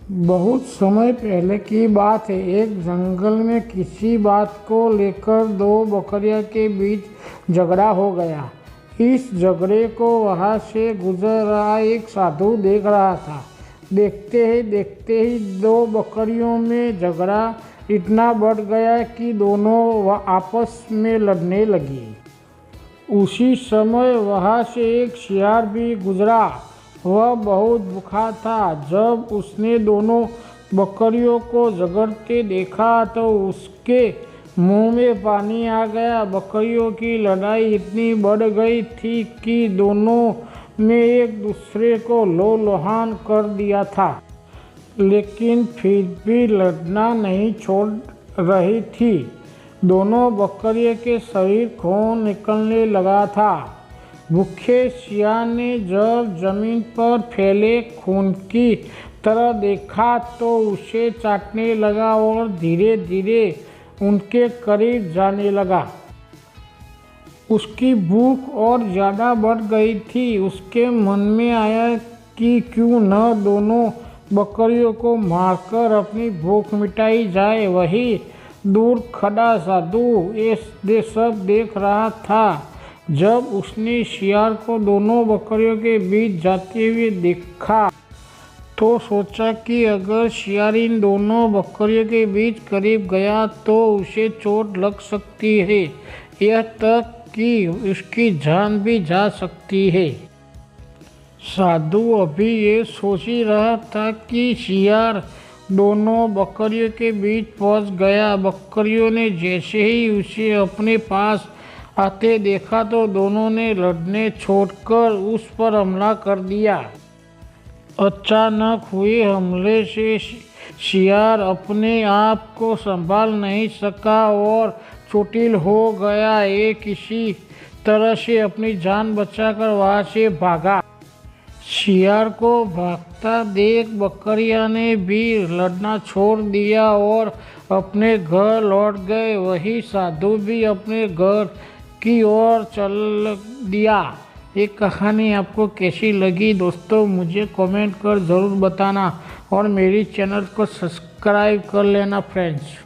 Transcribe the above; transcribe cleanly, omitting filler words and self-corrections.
बहुत समय पहले की बात है। एक जंगल में किसी बात को लेकर दो बकरियों के बीच झगड़ा हो गया। इस झगड़े को वहां से गुजर रहा एक साधु देख रहा था। देखते ही दो बकरियों में झगड़ा इतना बढ़ गया कि दोनों आपस में लड़ने लगी। उसी समय वहां से एक शियार भी गुजरा। वह बहुत भूखा था। जब उसने दोनों बकरियों को झगड़ते देखा तो उसके मुंह में पानी आ गया। बकरियों की लड़ाई इतनी बढ़ गई थी कि दोनों ने एक दूसरे को लहूलुहान कर दिया था, लेकिन फिर भी लड़ना नहीं छोड़ रही थी। दोनों बकरियों के शरीर खून निकलने लगा था। भूखे शियार ने जब जमीन पर फैले खून की तरफ देखा तो उसे चाटने लगा और धीरे धीरे उनके करीब जाने लगा। उसकी भूख और ज़्यादा बढ़ गई थी। उसके मन में आया कि क्यों न दोनों बकरियों को मारकर अपनी भूख मिटाई जाए। वही दूर खड़ा साधु ये सब देख रहा था। जब उसने शियार को दोनों बकरियों के बीच जाते हुए देखा तो सोचा कि अगर शियार इन दोनों बकरियों के बीच करीब गया तो उसे चोट लग सकती है, यह तक कि उसकी जान भी जा सकती है। साधु अभी ये सोच ही रहा था कि शियार दोनों बकरियों के बीच पहुंच गया। बकरियों ने जैसे ही उसे अपने पास आते देखा तो दोनों ने लड़ने छोड़कर उस पर हमला कर दिया। अचानक हुए हमले से शियार अपने आप को संभाल नहीं सका और चोटिल हो गया। ये किसी तरह से अपनी जान बचाकर वहां से भागा। शियार को भागता देख बकरियां ने भी लड़ना छोड़ दिया और अपने घर लौट गए। वही साधु भी अपने घर की ओर चल दिया। ये कहानी आपको कैसी लगी दोस्तों, मुझे कमेंट कर ज़रूर बताना और मेरी चैनल को सब्सक्राइब कर लेना फ्रेंड्स।